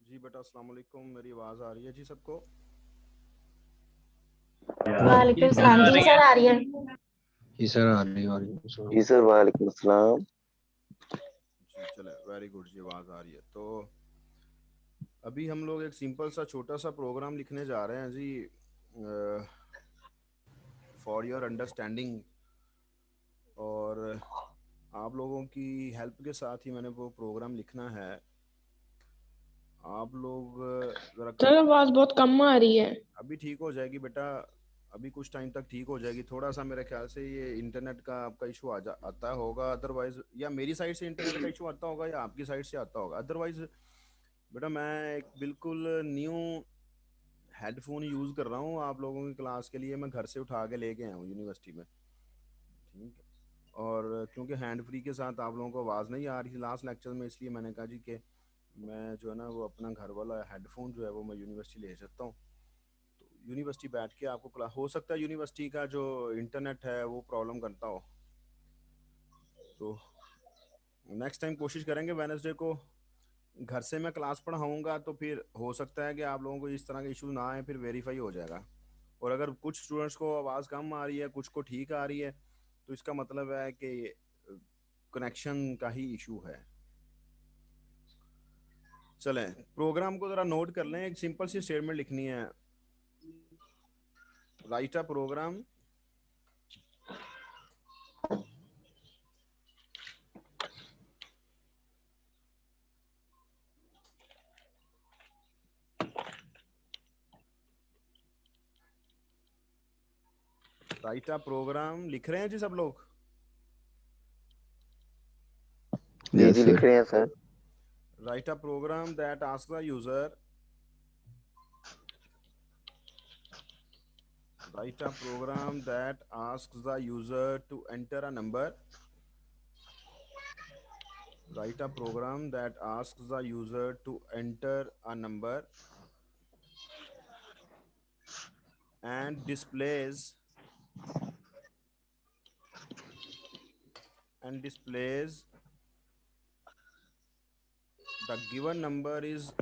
जी बेटा अस्सलाम वालेकुम, मेरी आवाज़ आ रही है जी सबको? वालेकुम सलाम जी सर, आ रही है। जी सर, आ रही है। जी सर, वालेकुम अस्सलाम। जी चले, वेरी गुड जी, आवाज़ आ रही है। तो अभी हम लोग एक सिंपल सा छोटा सा प्रोग्राम लिखने जा रहे हैं जी, फॉर योर अंडरस्टैंडिंग, और आप लोगों की हेल्प के साथ ही मैंने वो प्रोग्राम लिखना है। आप लोग ज़रा सर आवाज बहुत कम आ रही है। अभी ठीक हो जाएगी बेटा, अभी कुछ टाइम तक ठीक हो जाएगी। थोड़ा सा मेरे ख्याल से ये इंटरनेट का आपका इशू आता होगा, अदरवाइज या मेरी साइड से इंटरनेट का इशू आता होगा या आपकी साइड से आता होगा। अदरवाइज बेटा मैं एक बिल्कुल न्यू हेडफोन यूज़ कर रहा हूँ आप लोगों की क्लास के लिए। मैं घर से उठा के लेके आया हूँ यूनिवर्सिटी में, ठीक है। और क्योंकि हैंड फ्री के साथ आप लोगों को आवाज़ नहीं आ रही थी लास्ट लेक्चर में, इसलिए मैंने कहा जी कि मैं जो है ना वो अपना घर वाला हेडफोन जो है वो मैं यूनिवर्सिटी ले सकता हूँ। तो यूनिवर्सिटी बैठ के आपको क्लास, हो सकता है यूनिवर्सिटी का जो इंटरनेट है वो प्रॉब्लम करता हो, तो नेक्स्ट टाइम कोशिश करेंगे वेडनेसडे को घर से मैं क्लास पढ़ाऊँगा, तो फिर हो सकता है कि आप लोगों को इस तरह के इशू ना आए, फिर वेरीफाई हो जाएगा। और अगर कुछ स्टूडेंट्स को आवाज़ कम आ रही है, कुछ को ठीक आ रही है, तो इसका मतलब है कि कनेक्शन का ही इशू है। चलें प्रोग्राम को ज़रा नोट कर लें। एक सिंपल सी स्टेटमेंट लिखनी है, right a programme right a programme. लिख रहे हैं जी सब लोग? जी यस जी, लिख सर। रहे हैं sir. Write a program that asks the user, write a program that asks the user to enter a number. Write a program that asks the user to enter a number and displays the given number is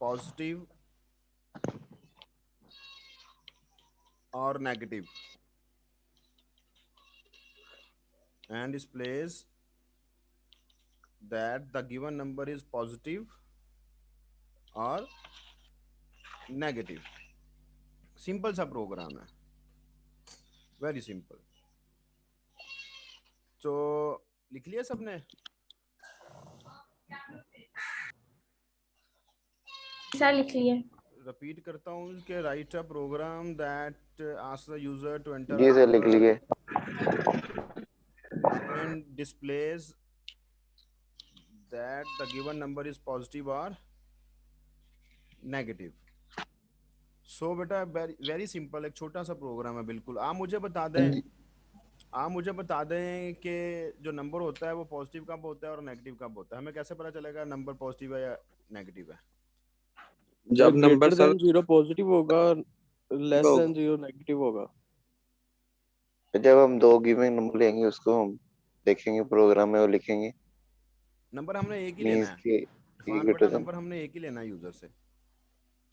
positive or negative, and displays that the given number is positive or negative. Simple सा programme है, very simple. तो लिख लिया सबने? Sir लिख लिए। Repeat करता हूँ कि write a program that asks the user to enter a जी सर, लिख नंबर लिए। and displays that the given number is positive or negative। सो बेटा वेरी सिंपल, एक छोटा सा प्रोग्राम है बिल्कुल। आप मुझे बता दें कि जो नंबर होता है वो पॉजिटिव कब होता है और नेगेटिव कब होता है। हमें कैसे पता चलेगा नंबर पॉजिटिव है या नेगेटिव है? जब number greater sir than zero positive होगा, लेस होगा। देन जीरो नेगेटिव होगा। जब हम दो गिवन नंबर लेंगे उसको हम देखेंगे प्रोग्राम में, वो लिखेंगे। नंबर हमने एक ही लेना मीन्स है के इरफान बेटा, ग्रेटर देन। नंबर हमने एक ही लेना है यूजर से।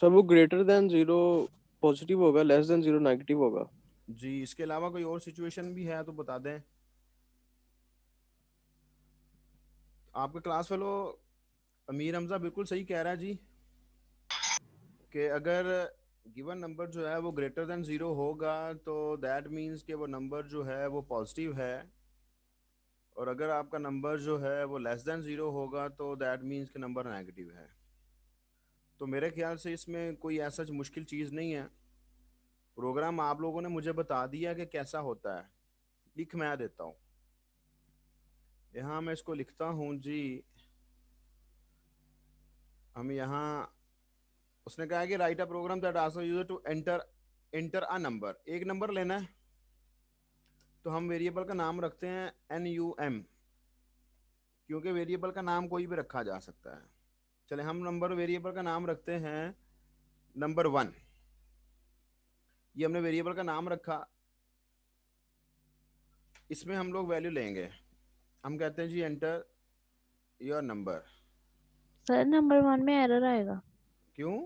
सर वो ग्रेटर देन जीरो पॉजिटिव होगा, लेस देन जीरो नेगेटिव होगा। जी, इसके अलावा कोई और सिचुएशन भी है तो बता दें। आपका क्लास फेलो अमीर हमजा बिल्कुल सही कह रहा है जी, कि अगर गिवन नंबर जो है वो ग्रेटर देन 0 होगा तो दैट मीन्स कि वो नंबर जो है वो पॉजिटिव है, और अगर आपका नंबर जो है वो लेस देन 0 होगा तो दैट मीन्स कि नंबर नेगेटिव है। तो मेरे ख्याल से इसमें कोई ऐसा मुश्किल चीज़ नहीं है। प्रोग्राम आप लोगों ने मुझे बता दिया कि कैसा होता है, लिख मैं देता हूँ। यहाँ मैं इसको लिखता हूँ जी। हम यहाँ, उसने कहा कि write a program that asks user to enter enter a number, एक नंबर लेना है, तो हम वेरिएबल का नाम रखते हैं NUM, क्योंकि वेरिएबल का नाम कोई भी रखा जा सकता है। चले हम नंबर वेरिएबल का नाम रखते हैं नंबर 1, ये हमने वेरिएबल का नाम रखा। इसमें हम लोग वैल्यू लेंगे, हम कहते हैं जी enter your number. Sir number 1 में एरर आएगा। क्यों?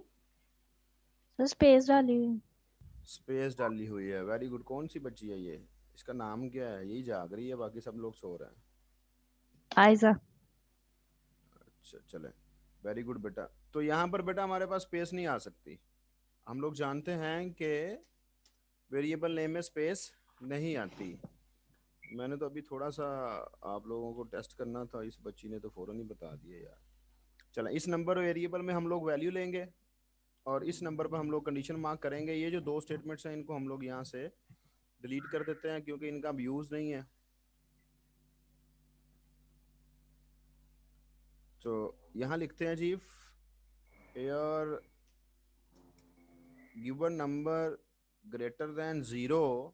सर स्पेस डाली हुई। स्पेस डाली हुई है, वेरी गुड। कौन सी बच्ची है ये, इसका नाम क्या है? यही जाग रही है, बाकी सब लोग सो रहे हैं। आयजा। अच्छा चले, वेरी गुड बेटा। तो यहाँ पर बेटा हमारे पास स्पेस नहीं आ सकती। हम लोग जानते हैं कि वेरिएबल नेम में स्पेस नहीं आती। मैंने तो अभी थोड़ा सा आप लोगों को टेस्ट करना था, इस बच्ची ने तो फौरन ही बता दिया यार। चलो इस नंबर वेरिएबल में हम लोग वैल्यू लेंगे और इस नंबर पर हम लोग कंडीशन मार्क करेंगे। ये जो दो स्टेटमेंट्स हैं इनको हम लोग यहाँ से डिलीट कर देते हैं क्योंकि इनका अब यूज नहीं है। तो यहाँ लिखते हैं जी, air given number greater than 0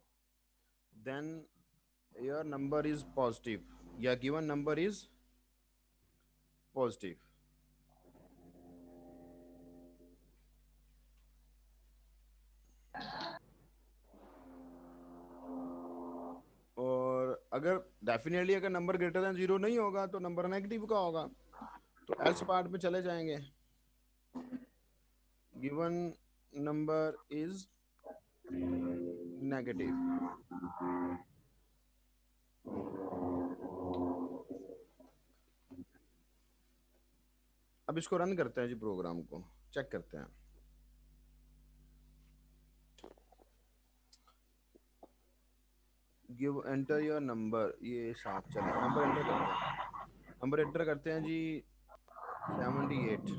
then your number is positive, या given number is positive। और अगर डेफिनेटली अगर नंबर ग्रेटर देन 0 नहीं होगा तो नंबर नेगेटिव का होगा। तो एल्स पार्ट पे चले जाएंगे। Given number is negative. अब इसको रन करते हैं जी, प्रोग्राम को चेक करते हैं। गिव एंटर योर नंबर, ये 7, चले नंबर एंटर करते हैं। नंबर एंटर करते हैं जी 78।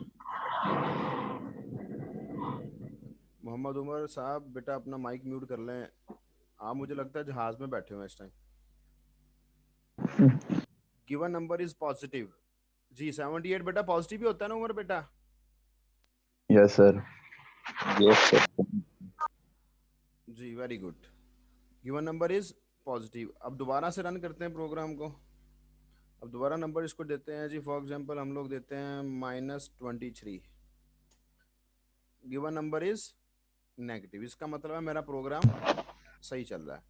मोहम्मद उमर साहब बेटा अपना माइक म्यूट कर लें, आप मुझे लगता है जहाज में बैठे हुए हैं इस time. Given number is positive जी। 78 बेटा पॉजिटिव ही होता है ना उमर बेटा? Yes sir. Yes sir. जी very good. Given number is positive. अब दोबारा से रन करते हैं प्रोग्राम को। अब दोबारा नंबर इसको देते हैं जी, फॉर एग्जांपल हम लोग देते हैं -23। गिवन नंबर इज नेगेटिव, इसका मतलब है मेरा प्रोग्राम सही चल रहा है।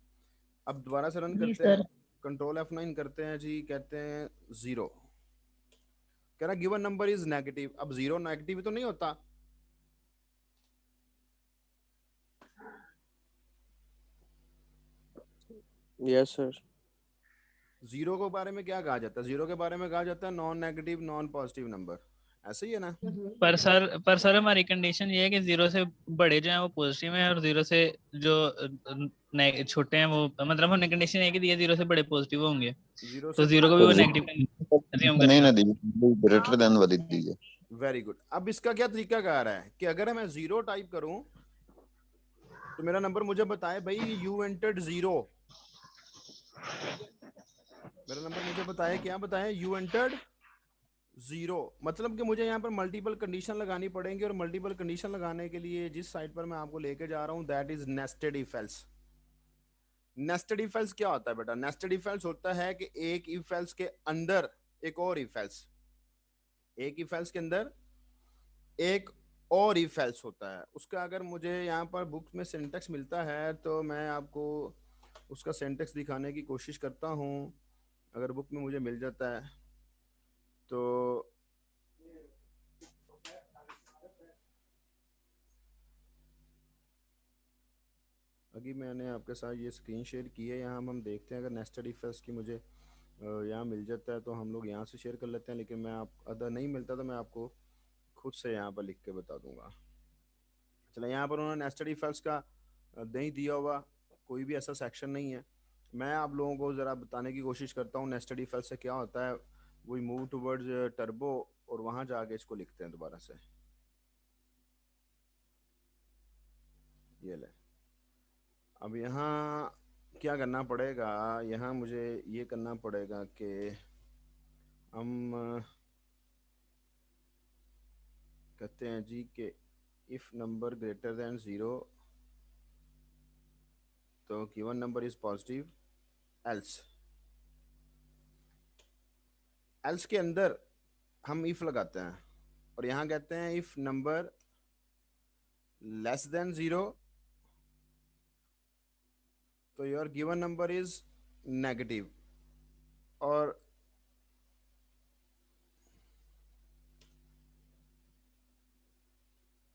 अब दोबारा से रन करते हैं, कंट्रोल F9 करते हैं जी, कहते हैं 0। कह रहा गिवन नंबर इज नेगेटिव। अब 0 नेगेटिव तो नहीं होता। Yes sir. 0 के बारे में क्या कहा जाता है? 0 के बारे में कहा जाता है non negative non positive number, ऐसे ही है ना? पर सर हमारी कंडीशन ये है कि 0 से बड़े जो हैं वो पॉजिटिव हैं और 0 से जो छोटे हैं वो, मतलब हमने कंडीशन ये कि ये 0 से बड़े पॉजिटिव होंगे, 0 तो से 0 को भी वो नेगेटिव नहीं करेगा। ना दीजिए, ग्रेटर देन वाली दीजिए। Very good. अब इसका क्या तरीका कह रहा है कि अगर मैं 0 टाइप करूं तो मेरा नंबर मुझे बताए भाई यू एंटर्ड 0। मेरा नंबर मुझे बताए, क्या बताए? You entered 0। मतलब कि मुझे यहाँ पर मल्टीपल कंडीशन लगानी पड़ेंगी, और मल्टीपल कंडीशन लगाने के लिए जिस साइट पर मैं आपको लेके जा रहा हूँ that is nested if else. Nested if else क्या होता है बेटा? नेस्टेड इफ एल्स होता है कि एक इफ एल्स के अंदर एक और इफ एल्स, एक इफ एल्स के अंदर एक और इफ एल्स होता है। उसका अगर मुझे यहाँ पर बुक में सिंटेक्स मिलता है तो मैं आपको उसका सिंटेक्स दिखाने की कोशिश करता हूँ, अगर बुक में मुझे मिल जाता है तो। अभी मैंने आपके साथ ये स्क्रीन शेयर की है, यहाँ हम देखते हैं अगर नेस्टेड इफ एल्स की मुझे यहाँ मिल जाता है तो हम लोग यहाँ से शेयर कर लेते हैं, लेकिन मैं आप अगर नहीं मिलता तो मैं आपको खुद से यहाँ पर लिख के बता दूंगा। चलो, यहाँ पर उन्होंने नेस्टेड इफ एल्स का नहीं दिया हुआ, कोई भी ऐसा सेक्शन नहीं है। मैं आप लोगों को ज़रा बताने की कोशिश करता हूँ नेस्टेड इफ एल्स से क्या होता है। वी मूव टुवर्ड्स टर्बो और वहाँ जाके इसको लिखते हैं दोबारा से। ये ले, अब यहाँ क्या करना पड़ेगा, यहाँ मुझे ये करना पड़ेगा कि हम कहते हैं जी कि इफ नंबर ग्रेटर देन 0 तो given number is positive, else के अंदर हम इफ लगाते हैं और यहाँ कहते हैं इफ नंबर लेस देन 0 तो your given number is negative. और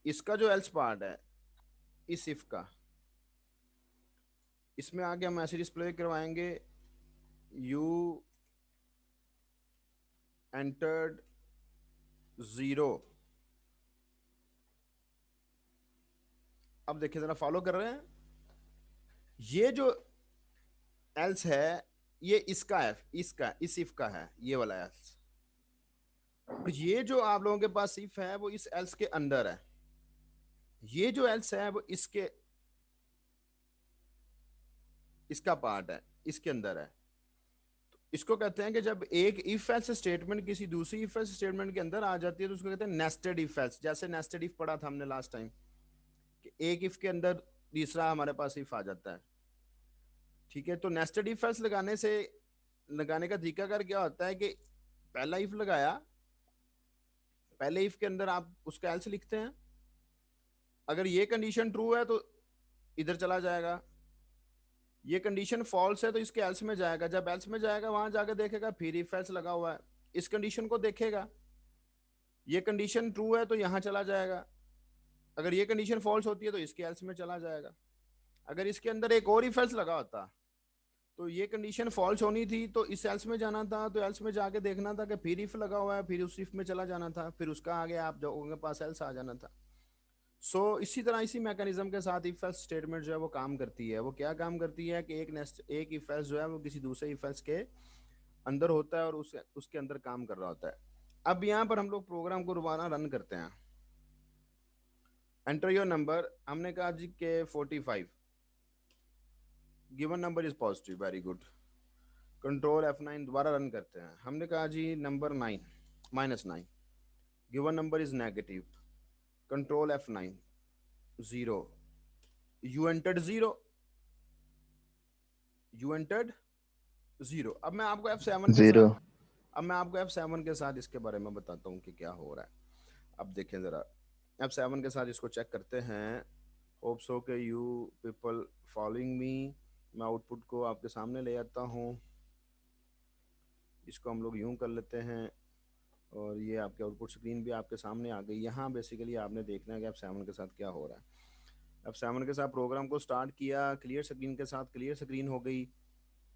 इसका जो एल्स पार्ट है इस इफ का, इसमें आगे हम ऐसे डिस्प्ले करवाएंगे यू एंटर्ड 0। अब देखिए जरा, फॉलो कर रहे हैं, ये जो एल्स है ये इसका है, इस इफ का है ये वाला एल्स। तो ये जो आप लोगों के पास इफ है वो इस एल्स के अंदर है, ये जो एल्स है वो इसका पार्ट है, इसके अंदर है। तो इसको कहते हैं कि जब एक इफ एल्स स्टेटमेंट किसी दूसरी इफ एल्स स्टेटमेंट के अंदर आ जाती है तो उसको कहते हैं नेस्टेड इफ एल्स। जैसे नेस्टेड इफ पढ़ा था हमने लास्ट टाइम कि एक इफ के अंदर तीसरा हमारे पास इफ आ जाता है, ठीक है। तो नेस्टेड इफ एल्स लगाने का तरीकाकार क्या होता है कि पहला इफ लगाया, पहले इफ के अंदर आप उसका एल्स लिखते हैं, अगर ये कंडीशन ट्रू है तो इधर चला जाएगा, ये कंडीशन फॉल्स है तो इसके एल्स में जाएगा, जब एल्स में जाएगा वहां जाकर देखेगा फिर इफ एल्स लगा हुआ है, इस कंडीशन को देखेगा, ये कंडीशन ट्रू है तो यहाँ चला जाएगा, अगर ये कंडीशन फॉल्स होती है तो इसके एल्स में चला जाएगा। अगर इसके अंदर एक और इफ एल्स लगा होता तो ये कंडीशन फॉल्स होनी थी तो इस एल्स में जाना था, तो एल्स में जाके देखना था कि फिर इफ लगा हुआ है, फिर उस इफ में चला जाना था, फिर उसका आगे आप लोगों के पास एल्स आ जाना था। सो इसी तरह इसी मैकेनिज्म के साथ इफ एल्स स्टेटमेंट जो है वो काम करती है। वो क्या काम करती है कि एक इफ एल्स जो है वो किसी दूसरे इफ एल्स के अंदर होता है और उसके अंदर काम कर रहा होता है। अब यहाँ पर हम लोग प्रोग्राम को दोबारा रन करते हैं। एंटर योर नंबर, हमने कहा जी के 45, given number is positive, very good. Control F9 दोबारा रन करते हैं। हमने कहा जी number 9 -9, given number is negative, control F9 0, you entered 0, you entered 0। अब मैं आपको F7 के साथ इसके बारे में बताता हूँ कि क्या हो रहा है। अब देखें जरा, F7 के साथ इसको चेक करते हैं। होप सो के यू पीपल फॉलोइंग मी। मैं आउटपुट को आपके सामने ले आता हूँ, इसको हम लोग यूं कर लेते हैं और ये आपके आउटपुट स्क्रीन भी आपके सामने आ गई। यहाँ बेसिकली आपने देखना है कि F7 के साथ क्या हो रहा है। F7 के साथ प्रोग्राम को स्टार्ट किया, क्लियर स्क्रीन के साथ क्लियर स्क्रीन हो गई।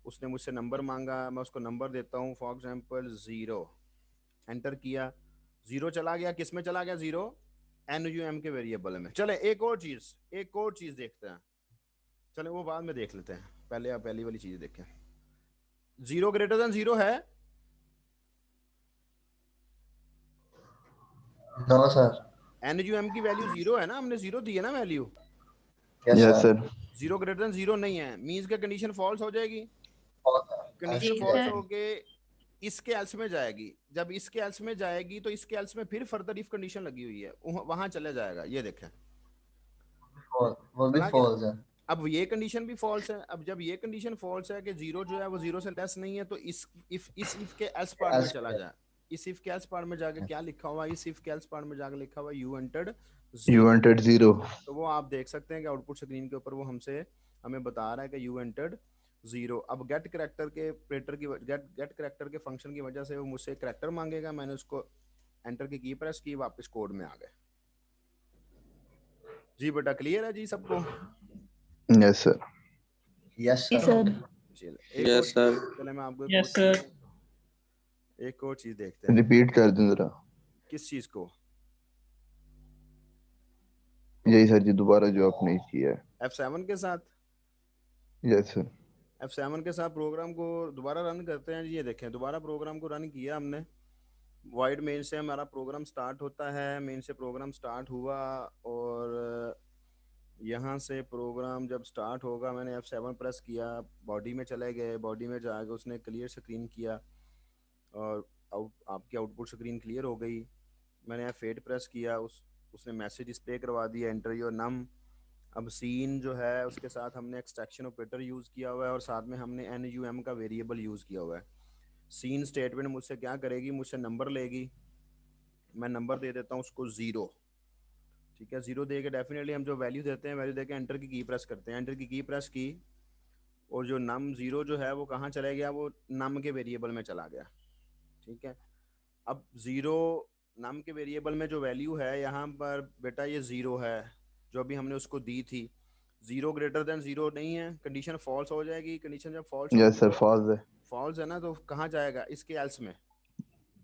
उसने मुझसे नंबर मांगा, मैं उसको नंबर देता हूँ, फॉर एग्जांपल 0। एंटर किया, 0 चला गया। किस में चला गया 0? NUM के वेरिएबल में। चले एक और चीज़ देखते हैं। चले वो बाद में देख लेते हैं, पहले आप पहली वाली चीज़ देखें। 0 ग्रेटर देन 0 है? No sir. NUM की वैल्यू 0 है ना, हमने 0 दी है ना value. Yes sir. 0 greater than 0 नहीं है, मींस का कंडीशन फॉल्स हो जाएगी। कंडीशन फॉल्स होके इसके एल्स में जाएगी, जब इसके एल्स में जाएगी तो इसके एल्स में फिर फर्दर इफ कंडीशन लगी हुई है, वहां चले जाएगा। ये देखें, वो भी फॉल्स है। अब ये कंडीशन भी फॉल्स है। अब जब ये कंडीशन फॉल्स है कि 0 जो है वो 0 से लेस नहीं है, तो इस इफ के एल्स पार्ट में चला जाए। इस इफ के एल्स पार्ट में जाके क्या लिखा हुआ है, इस इफ के एल्स पार्ट में जाके लिखा हुआ है यू एंटर्ड 0। तो वो आप देख सकते हैं कि आउटपुट स्क्रीन के ऊपर वो हमें बता रहा है कि यू एंटर्ड 0। अब गेट करैक्टर के फंक्शन की वजह से वो मुझसे करैक्टर मांगेगा। मैंने उसको एंटर की प्रेस की, वापस कोड में आ गए। जी बेटा, क्लियर है जी सबको? Yes sir. Yes sir. चलिए मैं आपको एक और चीज देखते हैं, रिपीट कर दें जरा। किस चीज को? यही सर जी, दोबारा जो आपने किया है। F7 के साथ। Yes sir. F7 के साथ प्रोग्राम को दोबारा रन करते हैं। ये देखें, दोबारा प्रोग्राम को रन किया हमने। वाइड मेन से हमारा प्रोग्राम स्टार्ट होता है, मेन से प्रोग्राम स्टार्ट हुआ और यहाँ से प्रोग्राम जब स्टार्ट होगा, मैंने F7 प्रेस किया, बॉडी में चले गए, बॉडी में जाकर उसने क्लियर स्क्रीन किया और आपकी आउटपुट स्क्रीन क्लियर हो गई। मैंने F8 प्रेस किया, उसने मैसेज डिस्प्ले करवा दिया, एंटर योर नम। अब सीन जो है उसके साथ हमने एक्सट्रैक्शन ऑपरेटर यूज़ किया हुआ है और साथ में हमने NUM का वेरिएबल यूज़ किया हुआ है। सीन स्टेटमेंट मुझसे क्या करेगी, मुझसे नंबर लेगी, मैं नंबर दे देता हूँ उसको 0। ठीक है, 0 दे के डेफिनेटली हम जो वैल्यू देते हैं, वैल्यू दे के एंटर की प्रेस करते हैं। एंटर की प्रेस की और जो नम 0 जो है वो कहाँ चला गया, वो नम के वेरिएबल में चला गया। ठीक है, अब 0 नम के वेरिएबल में जो वैल्यू है यहाँ पर बेटा ये 0 है जो अभी हमने उसको दी थी। 0 ग्रेटर देन 0 नहीं है, कंडीशन फॉल्स हो जाएगी। कंडीशन जब फॉल्स यस होगी सर, तो फॉल्स है। फॉल्स है ना, तो कहाँ जाएगा, इसके एल्स में।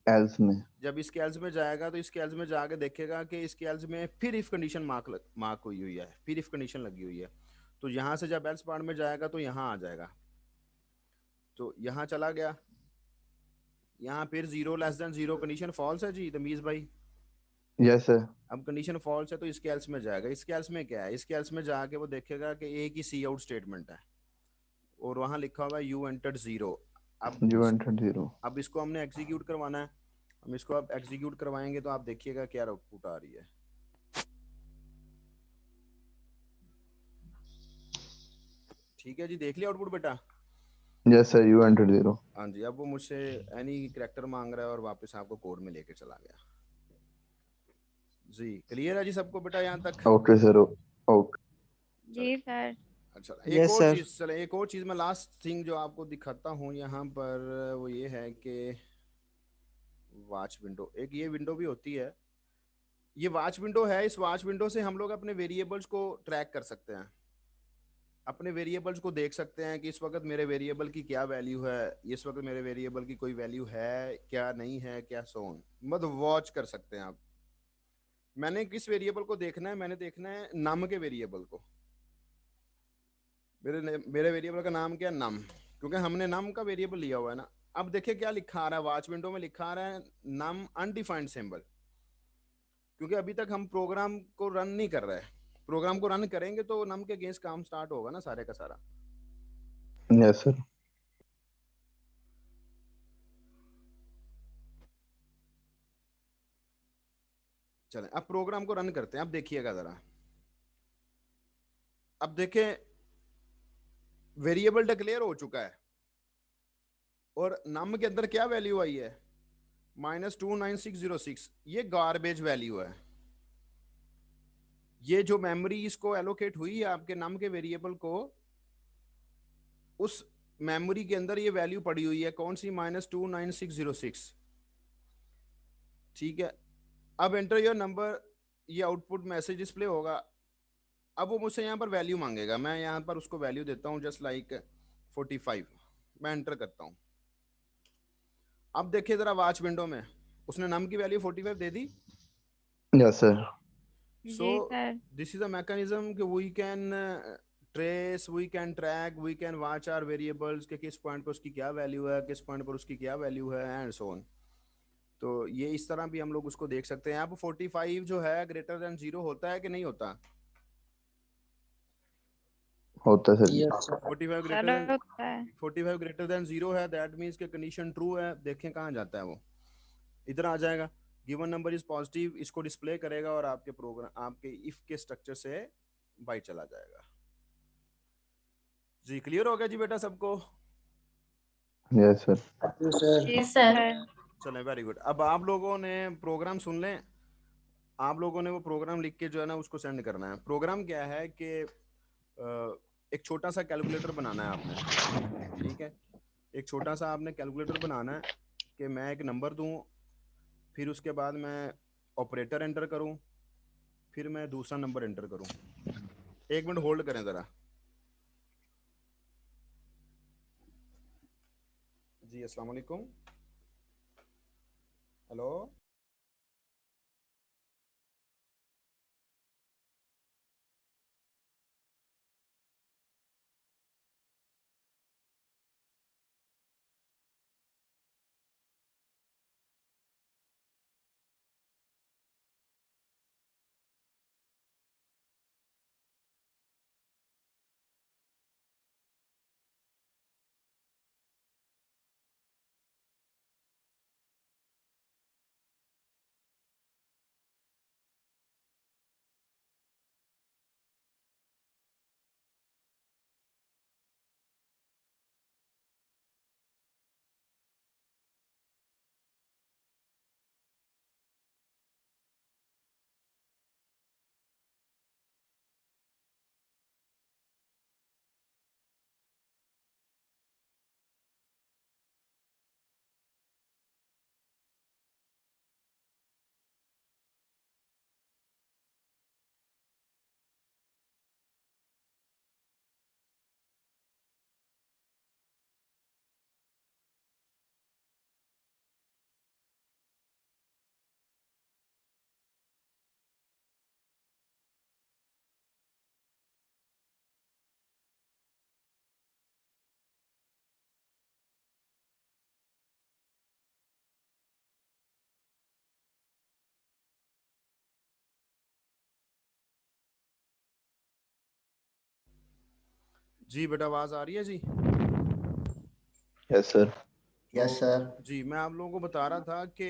एल्स में। जब इसके एल्स में जाएगा तो इसके एल्स में जाके देखेगा कि इसके एल्स में फिर इफ कंडीशन मार्क हुई है, फिर इफ कंडीशन लगी हुई है। तो यहाँ से जब एल्स पार्ट में जाएगा तो यहाँ आ जाएगा, तो यहाँ चला गया। यहाँ फिर 0 लेस देन 0 कंडीशन फॉल्स है जी तमीज भाई। Yes sir. अब कंडीशन फॉल्स है तो इसके एल्स में जाएगा। इसके एल्स में क्या है, इसके एल्स में जाके वो देखेगा कि एक ही सी आउट स्टेटमेंट है और वहाँ लिखा हुआ है यू एंटर्ड 0। You entered 0। अब इसको हमने एग्जीक्यूट करवाना है। हम इसको अब एग्जीक्यूट करवाएंगे तो आप देखिएगा क्या आउटपुट आ रही है। ठीक है जी, देख लिया आउटपुट बेटा? Yes sir, you entered 0। हाँ जी, अब वो मुझसे एनी कैरेक्टर मांग रहा है और वापस आपको कोड में लेके चला गया जी। क्लियर है जी सबको बेटा यहाँ तक? ओके सर, ओके जी सर। अच्छा, Yes, एक और sir. चीज, चले एक और चीज मैं लास्ट थिंग जो आपको दिखाता हूँ यहाँ पर, वो ये है कि वॉच विंडो, एक ये विंडो भी होती है। ये वॉच विंडो है, इस वॉच विंडो से हम लोग अपने वेरिएबल्स को ट्रैक कर सकते हैं, अपने वेरिएबल्स को देख सकते हैं कि इस वक्त मेरे वेरिएबल की क्या वैल्यू है, इस वक्त मेरे वेरिएबल की कोई वैल्यू है क्या, नहीं है क्या, सोन मतलब वॉच कर सकते हैं आप। मैंने किस वेरिएबल को देखना है, मैंने देखना है नम के वेरिएबल को। मेरे वेरिएबल का नाम क्या है, नम, क्योंकि हमने नम का वेरिएबल लिया हुआ है ना। अब देखिए क्या लिखा आ रहा है वॉच विंडो में, लिखा आ रहा है नम अनडिफाइंड सिंबल, क्योंकि अभी तक हम प्रोग्राम को रन नहीं कर रहे हैं। प्रोग्राम को रन करेंगे तो नम के अगेंस्ट काम स्टार्ट होगा ना सारे का सारा। Yes sir. चलें अब प्रोग्राम को रन करते हैं। अब देखिएगा जरा, अब देखें वेरिएबल डिक्लेयर हो चुका है और नम के अंदर क्या वैल्यू आई है, -29606। ये गार्बेज वैल्यू है। ये जो मेमोरी इसको एलोकेट हुई है आपके नम के वेरिएबल को, उस मेमोरी के अंदर ये वैल्यू पड़ी हुई है, कौन सी, -29606। ठीक है, अब एंटर योर नंबर, ये आउटपुट मैसेज डिस्प्ले होगा। अब वो मुझसे यहाँ पर वैल्यू मांगेगा, मैं यहाँ पर उसको वैल्यू देता हूँ जस्ट लाइक 45। मैं एंटर करता हूँ। अब देखिए जरा वॉच विंडो में उसने नम की वैल्यू 45 दे दी। Yes sir. So this is a mechanism कि we can trace, we can track, we can watch our variables के किस पॉइंट पर उसकी क्या वैल्यू है, किस पॉइंट पर उसकी क्या वैल्यू है एंड सो ऑन। तो ये इस तरह भी हम लोग उसको देख सकते हैं। अब 45 जो है ग्रेटर देन 0 होता है कि नहीं होता? होता है सर। 45 ग्रेटर देन 0 है, दैट मींस कि कंडीशन ट्रू है। देखें कहाँ जाता है वो, इधर आ जाएगा। गिवन नंबर इज पॉजिटिव, इसको डिस्प्ले करेगा और आपके प्रोग्राम, आपके इफ के स्ट्रक्चर से बाई चला जाएगा जी। क्लियर हो गया जी बेटा सबको? Yes sir. Yes sir. चलें, वेरी गुड। अब आप लोगों ने प्रोग्राम सुन लें। आप लोगों ने वो प्रोग्राम लिख के जो है ना उसको सेंड करना है। प्रोग्राम क्या है कि एक छोटा सा कैलकुलेटर बनाना है आपने। ठीक है, एक छोटा सा आपने कैलकुलेटर बनाना है कि मैं एक नंबर दूं, फिर उसके बाद मैं ऑपरेटर एंटर करूं, फिर मैं दूसरा नंबर एंटर करूं। 1 मिनट होल्ड करें ज़रा जी। अस्सलाम वालेकुम। हेलो। जी बेटा आवाज आ रही है जी? Yes sir. Yes sir. जी मैं आप लोगों को बता रहा था कि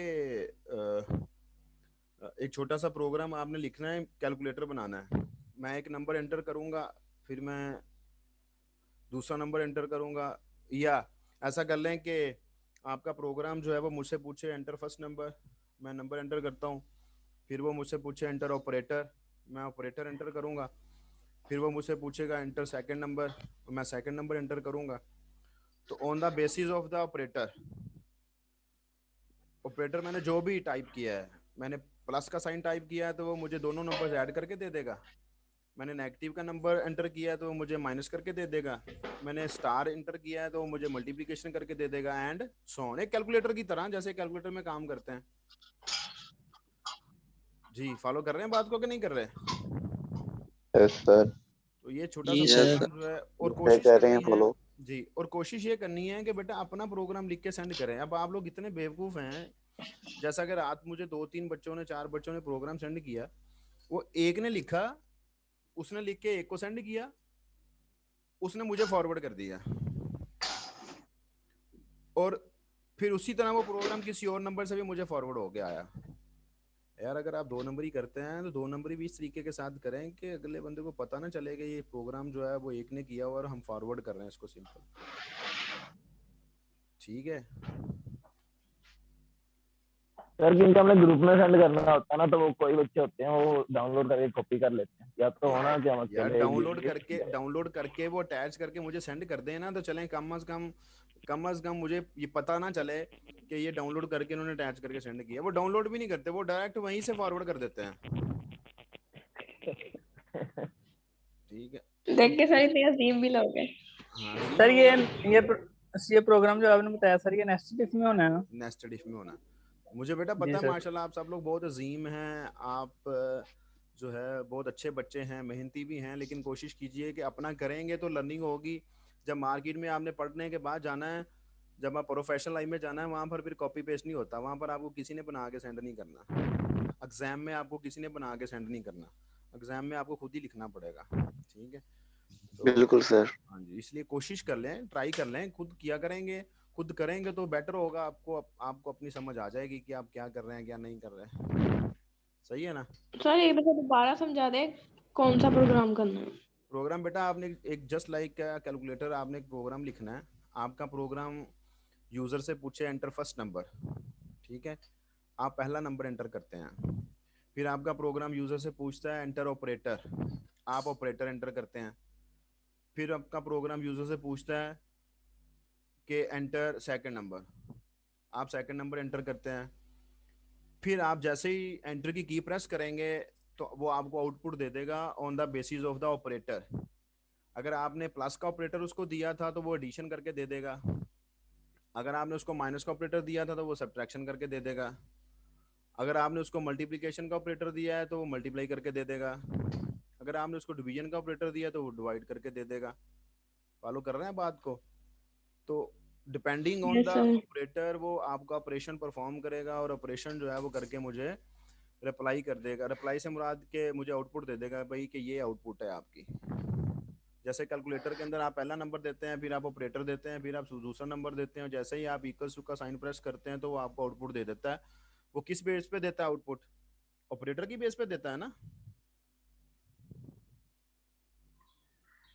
एक छोटा सा प्रोग्राम आपने लिखना है, कैलकुलेटर बनाना है। मैं एक नंबर एंटर करूंगा, फिर मैं दूसरा नंबर एंटर करूंगा, या ऐसा कर लें कि आपका प्रोग्राम जो है वो मुझसे पूछे एंटर फर्स्ट नंबर, मैं नंबर एंटर करता हूँ, फिर वो मुझसे पूछे एंटर ऑपरेटर, मैं ऑपरेटर एंटर करूंगा, फिर वो मुझसे पूछेगा एंटर सेकंड नंबर, मैं सेकंड नंबर एंटर करूंगा। तो on the basis of the operator, operator मैंने जो भी टाइप किया है, मैंने प्लस का साइन टाइप किया है तो वो मुझे दोनों नंबर्स ऐड करके दे देगा। मैंने नेगेटिव का नंबर एंटर किया है तो वो मुझे माइनस करके दे देगा। मैंने स्टार एंटर किया है तो वो मुझे मल्टीप्लिकेशन करके दे देगा, एंड सो ऑन। एक कैलकुलेटर की तरह, जैसे कैलकुलेटर में काम करते हैं। जी फॉलो कर रहे हैं बात को कि नहीं कर रहे? Yes sir. तो ये छोटा सा जी यस सर। प्रोग्राम जो है, और सर कोशिश कह रहे हैं करनी है। फॉलो। जी, और कोशिश ये करनी है कि बेटा अपना प्रोग्राम लिख के सेंड करें। अब आप लोग इतने बेवकूफ हैं, जैसा कि रात मुझे 2-3 बच्चों ने, 4 बच्चों ने प्रोग्राम सेंड किया, वो एक ने लिखा, उसने लिख के एक को सेंड किया, उसने मुझे फॉरवर्ड कर दिया, और फिर उसी तरह वो प्रोग्राम किसी और नंबर से भी मुझे फॉरवर्ड होके आया। यार अगर आप 2 नंबर ही करते हैं तो 2 नंबर भी इस तरीके के साथ करें कि अगले बंदे को पता ना चले कि ये प्रोग्राम जो है वो एक ने किया और हम फॉरवर्ड कर रहे हैं इसको, सिंपल। ठीक है। सर क्योंकि हमने ग्रुप में सेंड करना होता है ना, तो वो कोई बच्चे होते हैं वो डाउनलोड करके कॉपी कर लेते हैं, या तो होना कि हम यार अकेले डाउनलोड करके वो अटैच करके मुझे सेंड कर देना, तो चलें। कम से कम मुझे ये पता ना चले कि ये डाउनलोड करके उन्होंने अटैच करके सेंड किया। वो डाउनलोड भी नहीं करते, वो डायरेक्ट वहीं से फॉरवर्ड कर देते हैं। ठीक है। देख के सर इतने अजीब भी लोग हैं। हाँ अजीब सर लोग ये हैं। ये प्रोग्राम जो आपने बताया सर, ये नेस्टेड इफ में होना है ना? नेस्टेड इफ में होना। मुझे बेटा जी पता है, सर। माशाल्लाह आप सब लोग बहुत अजीम हैं, आप जो है बहुत अच्छे बच्चे हैं, मेहनती भी हैं, लेकिन कोशिश कीजिए कि अपना करेंगे तो लर्निंग होगी। जब मार्केट में आपने पढ़ने के बाद जाना है, जब आप प्रोफेशनल लाइन में जाना है, वहाँ पर फिर कॉपी पेस्ट नहीं होता, वहाँ पर आपको किसी ने बना के सेंड नहीं करना। एग्जाम में आपको किसी ने बना के सेंड नहीं करना, एग्जाम में आपको खुद ही लिखना पड़ेगा। ठीक है। तो बिल्कुल सर। हाँ जी, इसलिए कोशिश कर लें, ट्राई कर लें, खुद किया करेंगे, खुद करेंगे तो बेटर होगा। आपको अपनी समझ आ जाएगी कि आप क्या कर रहे हैं, क्या नहीं कर रहे हैं। सही है ना? सर एक दफा दोबारा समझा दे कौन सा प्रोग्राम करना है। प्रोग्राम बेटा आपने एक जस्ट लाइक कैलकुलेटर, आपने एक प्रोग्राम लिखना है। आपका प्रोग्राम यूजर से पूछे एंटर फर्स्ट नंबर, ठीक है, आप पहला नंबर एंटर करते हैं। फिर आपका प्रोग्राम यूजर से पूछता है एंटर ऑपरेटर, आप ऑपरेटर एंटर करते हैं। फिर आपका प्रोग्राम यूजर से पूछता है कि एंटर सेकंड नंबर, आप सेकंड नंबर एंटर करते हैं। फिर आप जैसे ही एंटर की प्रेस करेंगे तो वो आपको आउटपुट दे देगा on the basis of the operator. अगर आपने प्लस का ऑपरेटर उसको दिया था तो वो एडिशन करके दे देगा, अगर आपने उसको माइनस का ऑपरेटर दिया था तो वो सब्ट्रैक्शन करके दे देगा। अगर आपने उसको मल्टीप्लिकेशन का ऑपरेटर दिया है तो वो मल्टीप्लाई करके दे देगा, अगर आपने उसको डिवीजन का ऑपरेटर दिया तो वो डिवाइड करके दे देगा। फॉलो कर रहे हैं बात को? तो depending on Yes, the sir. Operator वो आपका ऑपरेशन परफॉर्म करेगा और ऑपरेशन जो है वो करके मुझे रिप्लाई कर देगा। रिप्लाई से मुराद के मुझे आउटपुट दे देगा भाई कि ये आउटपुट है आपकी। जैसे कैलकुलेटर के अंदर आप पहला नंबर देते हैं, फिर आप ऑपरेटर देते हैं, फिर आप दूसरा नंबर देते हैं, जैसे ही आप इक्वल्स टू का साइन प्रेस करते हैं तो वो आपको आउटपुट दे देता है। वो किस बेस पे देता है आउटपुट? ऑपरेटर की बेस पे देता है ना।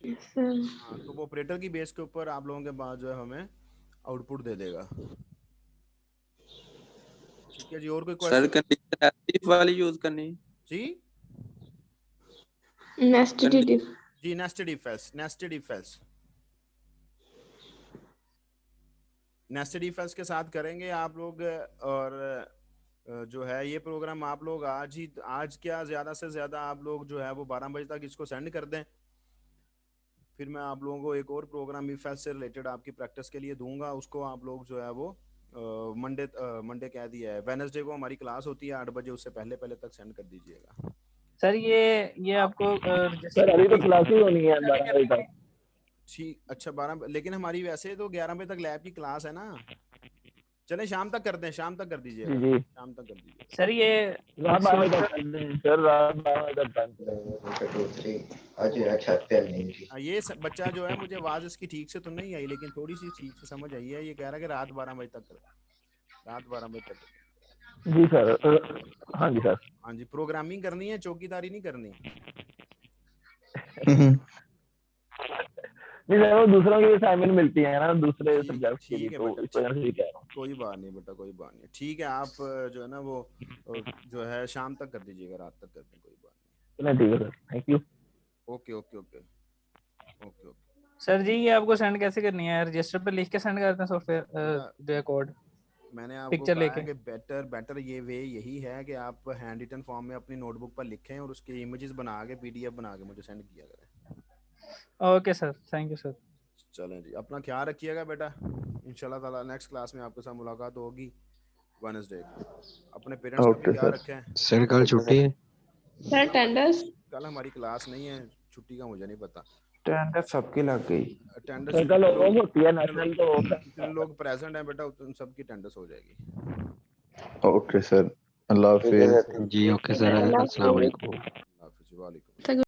Yes, sir. हाँ, तो वो ऑपरेटर की बेस के ऊपर आप लोगों के पास जो है हमें आउटपुट दे देगा। ठीक है जी, और कोई सर क्वेश्चन? कंडीशन if वाली यूज करनी है। जी Nested if. जी, nested if else, nested if else, nested if else के साथ करेंगे आप लोग। और जो है ये प्रोग्राम आप लोग आज क्या ज़्यादा से ज़्यादा आप लोग जो है वो 12 बजे तक इसको सेंड कर दें। फिर मैं आप लोगों को एक और प्रोग्राम इफ एल्स से रिलेटेड आपकी प्रैक्टिस के लिए दूंगा। उसको आप लोग जो है वो मंडे कह दिया है, वेडनेसडे को हमारी क्लास होती है 8 बजे, उससे पहले तक सेंड कर दीजिएगा। सर ये आपको सर अभी तो क्लास ही होनी है 12 बजे तक। ठीक, अच्छा 12, लेकिन हमारी वैसे तो 11 बजे तक लैब की क्लास है ना। चलें शाम तक कर दें, शाम तक कर दीजिएगा, जी। शाम तक कर दीजिए। सर ये रात 12 बजे तक कर दें सर, रात 12 बजे तक टाइम। हाँ, ये बच्चा जो है मुझे आवाज इसकी ठीक से तो नहीं आई, लेकिन थोड़ी सी ठीक से समझ आई है। ये कह रहा है कि रात 12 बजे तक, रात 12 बजे तक। जी सर, हाँ जी सर। हाँ जी, प्रोग्रामिंग करनी है, चौकीदारी नहीं करनी। नहीं सर, वो दूसरों की असाइनमेंट मिलती है ना, दूसरे ठीक सब्जेक्ट की, ठीक है तो बेटा, इस वजह से कह रहा हूँ। कोई बात नहीं बेटा, कोई बात नहीं। ठीक है, आप जो है ना वो जो है शाम तक कर दीजिएगा, रात तक कर दें, कोई बात चलिए ठीक है सर, थैंक यू। नहीं। Okay okay okay okay okay. Sir जी ये आपको सेंड कैसे करनी है? रजिस्टर पे लिख के सेंड करते हैं सॉफ्टवेयर जो है कोड? मैंने आपको पिक्चर कहा लेके है कि बेटर ये वे यही है कि आप हैंड रिटन फॉर्म में अपनी नोटबुक पर लिखें और उसके इमेजेस बना के PDF बना के मुझे सेंड किया करें। Okay sir, thank you sir. चलें जी, अपना ख्याल रखिएगा बेटा। इंशाल्लाह ताला नेक्स्ट क्लास में आपके साथ मुलाकात होगी वेडनेसडे को। अपने पेरेंट्स का भी ओके ख्याल सर। रखें। सर कल छुट्टी है? Sir, attendance. कल हमारी क्लास नहीं है, छुट्टी का मुझे नहीं पता। अटेंडेंस सबकी लग गई। अटेंडेंस सर कल ऑफ होती है, नेशनल तो ऑफ है। जितने लोग प्रेजेंट हैं बेटा उन सबकी अटेंडेंस हो जाएगी। ओके सर, अल्लाह हाफिज। जी ओके सर, अस्सलाम वालेकुम। हाफिज़, वालेकुम।